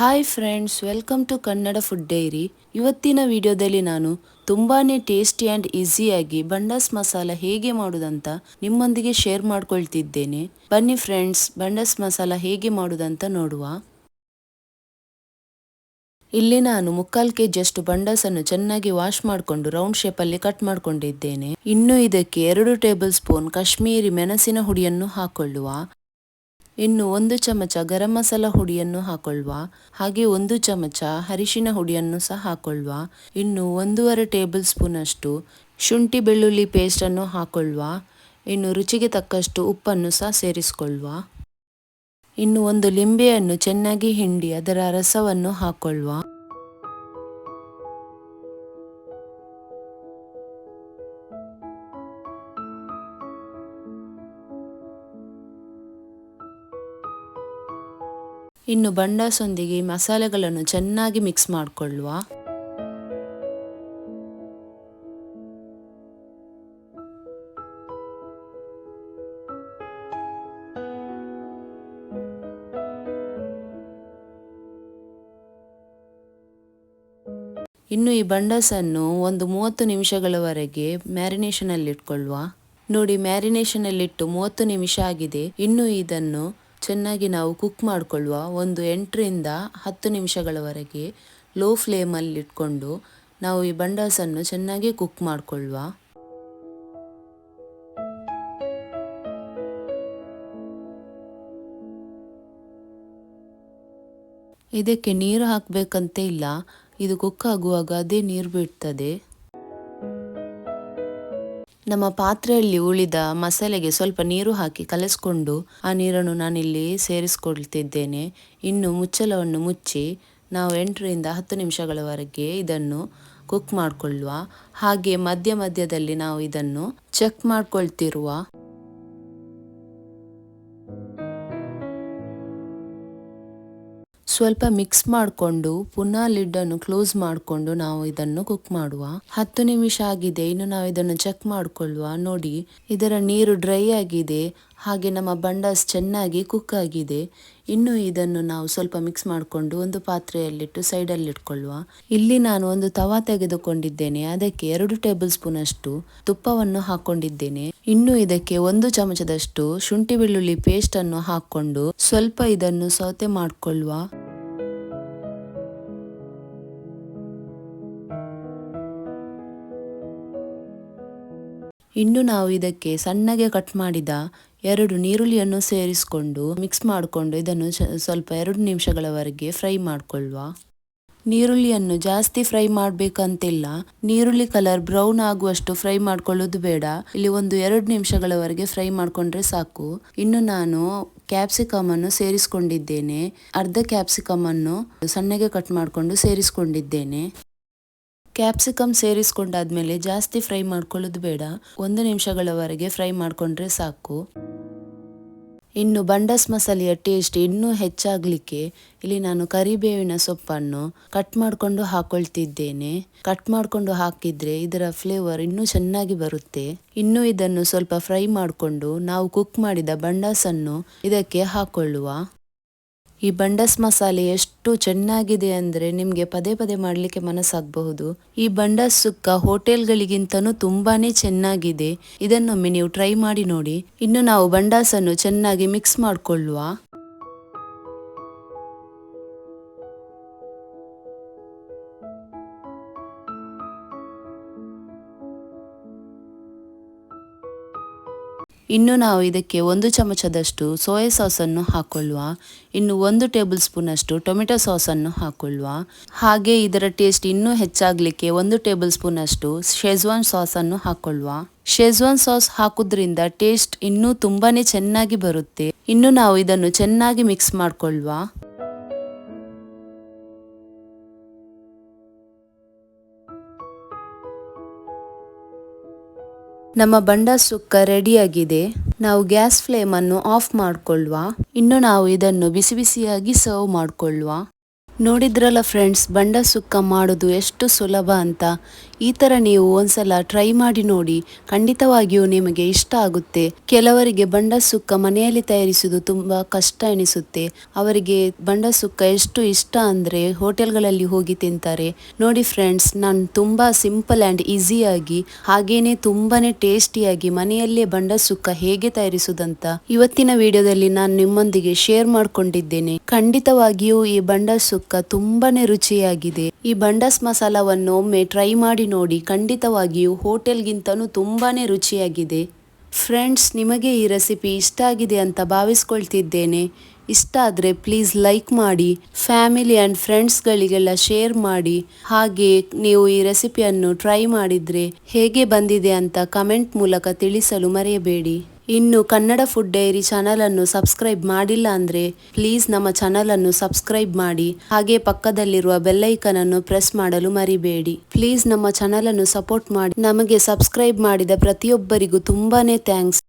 Hi friends, welcome to Kannada food diary. ಇವತ್ತಿನ ವಿಡಿಯೋದಲ್ಲಿ ನಾನು ತುಂಬಾನೇ ಟೇಸ್ಟಿ ಆ್ಯಂಡ್ ಈಸಿಯಾಗಿ ಬಂಡಾಸ್ ಮಸಾಲ ಹೇಗೆ ಮಾಡೋದಂತ ನಿಮ್ಮೊಂದಿಗೆ ಶೇರ್ ಮಾಡ್ಕೊಳ್ತಿದ್ದೇನೆ. ಬನ್ನಿ ಫ್ರೆಂಡ್ಸ್, ಬಂಡಾಸ್ ಮಸಾಲ ಹೇಗೆ ಮಾಡೋದಂತ ನೋಡುವ. ಇಲ್ಲಿ ನಾನು 3/4 kg ಅಷ್ಟು ಬಂಡಾಸನ್ನು ಚೆನ್ನಾಗಿ ವಾಶ್ ಮಾಡಿಕೊಂಡು ರೌಂಡ್ ಶೇಪಲ್ಲಿ ಕಟ್ ಮಾಡಿಕೊಂಡಿದ್ದೇನೆ. ಇನ್ನು ಇದಕ್ಕೆ 2 ಟೇಬಲ್ ಸ್ಪೂನ್ ಕಾಶ್ಮೀರಿ ಮೆಣಸಿನ ಹುಡಿಯನ್ನು ಹಾಕೊಳ್ಳುವ. ಇನ್ನು 1 ಚಮಚ ಗರಂ ಮಸಾಲ ಹುಡಿಯನ್ನು ಹಾಕೊಳ್ಳುವ. ಹಾಗೆ 1 ಚಮಚ ಅರಿಶಿನ ಹುಡಿಯನ್ನು ಸಹ ಹಾಕೊಳ್ಳುವ. ಇನ್ನು 1.5 ಟೇಬಲ್ ಸ್ಪೂನ್ ಅಷ್ಟು ಶುಂಠಿ ಬೆಳ್ಳುಳ್ಳಿ ಪೇಸ್ಟನ್ನು ಹಾಕೊಳ್ಳುವ. ಇನ್ನು ರುಚಿಗೆ ತಕ್ಕಷ್ಟು ಉಪ್ಪನ್ನು ಸಹ ಸೇರಿಸಿಕೊಳ್ಳುವ. ಇನ್ನು 1 ಲಿಂಬೆಯನ್ನು ಚೆನ್ನಾಗಿ ಹಿಂಡಿ ಅದರ ರಸವನ್ನು ಹಾಕೊಳ್ಳುವ. ಇನ್ನು ಬಂಡಾಸೊಂದಿಗೆ ಮಸಾಲೆಗಳನ್ನು ಚೆನ್ನಾಗಿ ಮಿಕ್ಸ್ ಮಾಡಿಕೊಳ್ಳುವ. ಇನ್ನು ಈ ಬಂಡಾಸನ್ನು ಒಂದು 30 ನಿಮಿಷಗಳವರೆಗೆ ಮ್ಯಾರಿನೇಷನಲ್ಲಿ ಇಟ್ಕೊಳ್ಳುವ. ನೋಡಿ, ಮ್ಯಾರಿನೇಷನಲ್ಲಿಟ್ಟು 30 ನಿಮಿಷ ಆಗಿದೆ. ಇನ್ನು ಇದನ್ನು ಚೆನ್ನಾಗಿ ನಾವು ಕುಕ್ ಮಾಡಿಕೊಳ್ಳುವ. ಒಂದು 8ರಿಂದ 10 ನಿಮಿಷಗಳವರೆಗೆ ಲೋ ಫ್ಲೇಮಲ್ಲಿ ಇಟ್ಕೊಂಡು ನಾವು ಈ ಬಂಡಾಸನ್ನು ಚೆನ್ನಾಗಿ ಕುಕ್ ಮಾಡಿಕೊಳ್ಳುವ. ಇದಕ್ಕೆ ನೀರು ಹಾಕಬೇಕಂತ ಇಲ್ಲ, ಇದು ಕುಕ್ ಆಗುವಾಗ ಅದೇ ನೀರು ಬಿಡ್ತದೆ. ನಮ್ಮ ಪಾತ್ರೆಯಲ್ಲಿ ಉಳಿದ ಮಸಾಲೆಗೆ ಸ್ವಲ್ಪ ನೀರು ಹಾಕಿ ಕಲಸಿಕೊಂಡು ಆ ನೀರನ್ನು ನಾನಿಲ್ಲಿ ಸೇರಿಸ್ಕೊಳ್ತಿದ್ದೇನೆ. ಇನ್ನು ಮುಚ್ಚಳವನ್ನು ಮುಚ್ಚಿ ನಾವು 8ರಿಂದ 10 ನಿಮಿಷಗಳವರೆಗೆ ಇದನ್ನು ಕುಕ್ ಮಾಡಿಕೊಳ್ಳುವ. ಹಾಗೆ ಮಧ್ಯ ಮಧ್ಯದಲ್ಲಿ ನಾವು ಇದನ್ನು ಚೆಕ್ ಮಾಡ್ಕೊಳ್ತಿರುವ. ಸ್ವಲ್ಪ ಮಿಕ್ಸ್ ಮಾಡಿಕೊಂಡು ಪುನಃ ಲಿಡ್ಡನ್ನು ಕ್ಲೋಸ್ ಮಾಡಿಕೊಂಡು ನಾವು ಇದನ್ನು ಕುಕ್ ಮಾಡುವ. 10 ನಿಮಿಷ ಆಗಿದೆ. ಇನ್ನು ನಾವು ಇದನ್ನು ಚೆಕ್ ಮಾಡಿಕೊಳ್ಳುವ. ನೋಡಿ, ಇದರ ನೀರು ಡ್ರೈ ಆಗಿದೆ. ಹಾಗೆ ನಮ್ಮ ಬಂಡಾಸ್ ಚೆನ್ನಾಗಿ ಕುಕ್ ಆಗಿದೆ. ಇನ್ನು ಇದನ್ನು ನಾವು ಸ್ವಲ್ಪ ಮಿಕ್ಸ್ ಮಾಡಿಕೊಂಡು ಒಂದು ಪಾತ್ರೆಯಲ್ಲಿಟ್ಟು ಸೈಡಲ್ಲಿ ಇಟ್ಕೊಳ್ಳುವ. ಇಲ್ಲಿ ನಾನು ಒಂದು ತವಾ ತೆಗೆದುಕೊಂಡಿದ್ದೇನೆ. ಅದಕ್ಕೆ 2 ಟೇಬಲ್ ಸ್ಪೂನ್ ಅಷ್ಟು ತುಪ್ಪವನ್ನು ಹಾಕೊಂಡಿದ್ದೇನೆ. ಇನ್ನು ಇದಕ್ಕೆ 1 ಚಮಚದಷ್ಟು ಶುಂಠಿ ಬೆಳ್ಳುಳ್ಳಿ ಪೇಸ್ಟ್ ಅನ್ನು ಹಾಕೊಂಡು ಸ್ವಲ್ಪ ಇದನ್ನು ಸೌತೆ ಮಾಡಿಕೊಳ್ಳುವ. ಇನ್ನು ನಾವು ಇದಕ್ಕೆ ಸಣ್ಣಗೆ ಕಟ್ ಮಾಡಿದ 2 ಈರುಳ್ಳಿಯನ್ನು ಸೇರಿಸಿಕೊಂಡು ಮಿಕ್ಸ್ ಮಾಡಿಕೊಂಡು ಇದನ್ನು ಸ್ವಲ್ಪ 2 ನಿಮಿಷಗಳವರೆಗೆ ಫ್ರೈ ಮಾಡಿಕೊಳ್ಳುವ. ಈರುಳ್ಳಿಯನ್ನು ಜಾಸ್ತಿ ಫ್ರೈ ಮಾಡಬೇಕಂತಿಲ್ಲ. ಈರುಳ್ಳಿ ಕಲರ್ ಬ್ರೌನ್ ಆಗುವಷ್ಟು ಫ್ರೈ ಮಾಡ್ಕೊಳ್ಳೋದು ಬೇಡ. ಇಲ್ಲಿ ಒಂದು 2 ನಿಮಿಷಗಳವರೆಗೆ ಫ್ರೈ ಮಾಡಿಕೊಂಡ್ರೆ ಸಾಕು. ಇನ್ನು ನಾನು ಕ್ಯಾಪ್ಸಿಕಮ್ ಅನ್ನು ಸೇರಿಸಿಕೊಂಡಿದ್ದೇನೆ. ಅರ್ಧ ಕ್ಯಾಪ್ಸಿಕಮ್ ಅನ್ನು ಸಣ್ಣಗೆ ಕಟ್ ಮಾಡಿಕೊಂಡು ಸೇರಿಸಿಕೊಂಡಿದ್ದೇನೆ. ಕ್ಯಾಪ್ಸಿಕಮ್ ಸೇರಿಸ್ಕೊಂಡಾದ್ಮೇಲೆ ಜಾಸ್ತಿ ಫ್ರೈ ಮಾಡ್ಕೊಳ್ಳೋದು ಬೇಡ. 1 ನಿಮಿಷಗಳವರೆಗೆ ಫ್ರೈ ಮಾಡಿಕೊಂಡ್ರೆ ಸಾಕು. ಇನ್ನು ಬಂಡಾಸ್ ಮಸಾಲೆಯ ಟೇಸ್ಟ್ ಇನ್ನೂ ಹೆಚ್ಚಾಗಲಿಕ್ಕೆ ಇಲ್ಲಿ ನಾನು ಕರಿಬೇವಿನ ಸೊಪ್ಪನ್ನು ಕಟ್ ಮಾಡಿಕೊಂಡು ಹಾಕೊಳ್ತಿದ್ದೇನೆ. ಕಟ್ ಮಾಡಿಕೊಂಡು ಹಾಕಿದ್ರೆ ಇದರ ಫ್ಲೇವರ್ ಇನ್ನೂ ಚೆನ್ನಾಗಿ ಬರುತ್ತೆ. ಇನ್ನು ಇದನ್ನು ಸ್ವಲ್ಪ ಫ್ರೈ ಮಾಡಿಕೊಂಡು ನಾವು ಕುಕ್ ಮಾಡಿದ ಬಂಡಾಸನ್ನು ಇದಕ್ಕೆ ಹಾಕೊಳ್ಳುವ. ಈ ಬಂಡಾಸ್ ಮಸಾಲೆ ಎಷ್ಟು ಚೆನ್ನಾಗಿದೆ ಅಂದರೆ ನಿಮಗೆ ಪದೇ ಪದೇ ಮಾಡಲಿಕ್ಕೆ ಮನಸ್ಸಾಗಬಹುದು. ಈ ಬಂಡಾಸ್ ಸುಕ್ಕ ಹೋಟೆಲ್ಗಳಿಗಿಂತನೂ ತುಂಬಾನೇ ಚೆನ್ನಾಗಿದೆ. ಇದನ್ನೊಮ್ಮೆ ನೀವು ಟ್ರೈ ಮಾಡಿ ನೋಡಿ. ಇನ್ನು ನಾವು ಬಂಡಾಸನ್ನು ಚೆನ್ನಾಗಿ ಮಿಕ್ಸ್ ಮಾಡಿಕೊಳ್ಳುವ. ಇನ್ನು ನಾವು ಇದಕ್ಕೆ 1 ಚಮಚದಷ್ಟು ಸೋಯಾ ಸಾಸನ್ನು ಹಾಕೊಳ್ಳುವ. ಇನ್ನು 1 ಟೇಬಲ್ ಸ್ಪೂನ್ ಅಷ್ಟು ಟೊಮೆಟೊ ಸಾಸನ್ನು ಹಾಕೊಳ್ಳುವ. ಹಾಗೆ ಇದರ ಟೇಸ್ಟ್ ಇನ್ನೂ ಹೆಚ್ಚಾಗಲಿಕ್ಕೆ 1 ಟೇಬಲ್ ಸ್ಪೂನ್ ಅಷ್ಟು ಶೆಜ್ವಾನ್ ಸಾಸನ್ನು ಹಾಕೊಳ್ಳುವ. ಶೆಜ್ವಾನ್ ಸಾಸ್ ಹಾಕೋದ್ರಿಂದ ಟೇಸ್ಟ್ ಇನ್ನೂ ತುಂಬಾನೇ ಚೆನ್ನಾಗಿ ಬರುತ್ತೆ. ಇನ್ನು ನಾವು ಇದನ್ನು ಚೆನ್ನಾಗಿ ಮಿಕ್ಸ್ ಮಾಡಿಕೊಳ್ಳುವ. ನಮ್ಮ ಬಂಡಾಸ್ ಸುಕ್ಕ ರೆಡಿಯಾಗಿದೆ. ನಾವು ಗ್ಯಾಸ್ ಫ್ಲೇಮನ್ನು ಆಫ್ ಮಾಡಿಕೊಳ್ಳುವ. ಇನ್ನು ನಾವು ಇದನ್ನು ಬಿಸಿ ಬಿಸಿಯಾಗಿ ಸರ್ವ್ ಮಾಡಿಕೊಳ್ಳುವ. ನೋಡಿದ್ರಲ್ಲ ಫ್ರೆಂಡ್ಸ್, ಬಂಡ ಸುಕ್ಕ ಮಾಡೋದು ಎಷ್ಟು ಸುಲಭ ಅಂತ. ಈ ಥರ ನೀವು ಒಂದ್ಸಲ ಟ್ರೈ ಮಾಡಿ ನೋಡಿ, ಖಂಡಿತವಾಗಿಯೂ ನಿಮಗೆ ಇಷ್ಟ ಆಗುತ್ತೆ. ಕೆಲವರಿಗೆ ಬಂಡ ಸುಕ್ಕ ಮನೆಯಲ್ಲಿ ತಯಾರಿಸುವುದು ತುಂಬ ಕಷ್ಟ ಎನಿಸುತ್ತೆ. ಅವರಿಗೆ ಬಂಡ ಸುಕ್ಕ ಎಷ್ಟು ಇಷ್ಟ ಅಂದರೆ ಹೋಟೆಲ್ಗಳಲ್ಲಿ ಹೋಗಿ ತಿಂತಾರೆ. ನೋಡಿ ಫ್ರೆಂಡ್ಸ್, ನಾನು ತುಂಬ ಸಿಂಪಲ್ ಆ್ಯಂಡ್ ಈಸಿಯಾಗಿ ಹಾಗೇನೆ ತುಂಬಾನೇ ಟೇಸ್ಟಿಯಾಗಿ ಮನೆಯಲ್ಲೇ ಬಂಡ ಸುಕ್ಕ ಹೇಗೆ ತಯಾರಿಸುವುದಂತ ಇವತ್ತಿನ ವಿಡಿಯೋದಲ್ಲಿ ನಾನು ನಿಮ್ಮೊಂದಿಗೆ ಶೇರ್ ಮಾಡ್ಕೊಂಡಿದ್ದೇನೆ. ಖಂಡಿತವಾಗಿಯೂ ಈ ಬಂಡ ಸುಕ್ಕ ತುಂಬಾನೇ ರುಚಿಯಾಗಿದೆ. ಈ ಬಂಡಸ್ ಮಸಾಲವನ್ನು ಒಮ್ಮೆ ಟ್ರೈ ಮಾಡಿ ನೋಡಿ, ಖಂಡಿತವಾಗಿಯೂ ಹೋಟೆಲ್ಗಿಂತನೂ ತುಂಬಾನೇ ರುಚಿಯಾಗಿದೆ. ಫ್ರೆಂಡ್ಸ್, ನಿಮಗೆ ಈ ರೆಸಿಪಿ ಇಷ್ಟ ಆಗಿದೆ ಅಂತ ಭಾವಿಸ್ಕೊಳ್ತಿದ್ದೇನೆ. ಇಷ್ಟ ಆದರೆ ಪ್ಲೀಸ್ ಲೈಕ್ ಮಾಡಿ, ಫ್ಯಾಮಿಲಿ ಆ್ಯಂಡ್ ಫ್ರೆಂಡ್ಸ್ಗಳಿಗೆಲ್ಲ ಶೇರ್ ಮಾಡಿ. ಹಾಗೆ ನೀವು ಈ ರೆಸಿಪಿಯನ್ನು ಟ್ರೈ ಮಾಡಿದರೆ ಹೇಗೆ ಬಂದಿದೆ ಅಂತ ಕಮೆಂಟ್ ಮೂಲಕ ತಿಳಿಸಲು ಮರೆಯಬೇಡಿ. ಇನ್ನು ಕನ್ನಡ ಫುಡ್ ಡೈರಿ ಚಾನಲನ್ನು ಸಬ್ಸ್ಕ್ರೈಬ್ ಮಾಡಿಲ್ಲ ಅಂದರೆ ಪ್ಲೀಸ್ ನಮ್ಮ ಚಾನಲನ್ನು ಸಬ್ಸ್ಕ್ರೈಬ್ ಮಾಡಿ. ಹಾಗೆ ಪಕ್ಕದಲ್ಲಿರುವ ಬೆಲ್ಲೈಕನ್ ಅನ್ನು ಪ್ರೆಸ್ ಮಾಡಲು ಮರಿಬೇಡಿ. ಪ್ಲೀಸ್ ನಮ್ಮ ಚಾನಲನ್ನು ಸಪೋರ್ಟ್ ಮಾಡಿ. ನಮಗೆ ಸಬ್ಸ್ಕ್ರೈಬ್ ಮಾಡಿದ ಪ್ರತಿಯೊಬ್ಬರಿಗೂ ತುಂಬಾನೇ ಥ್ಯಾಂಕ್ಸ್.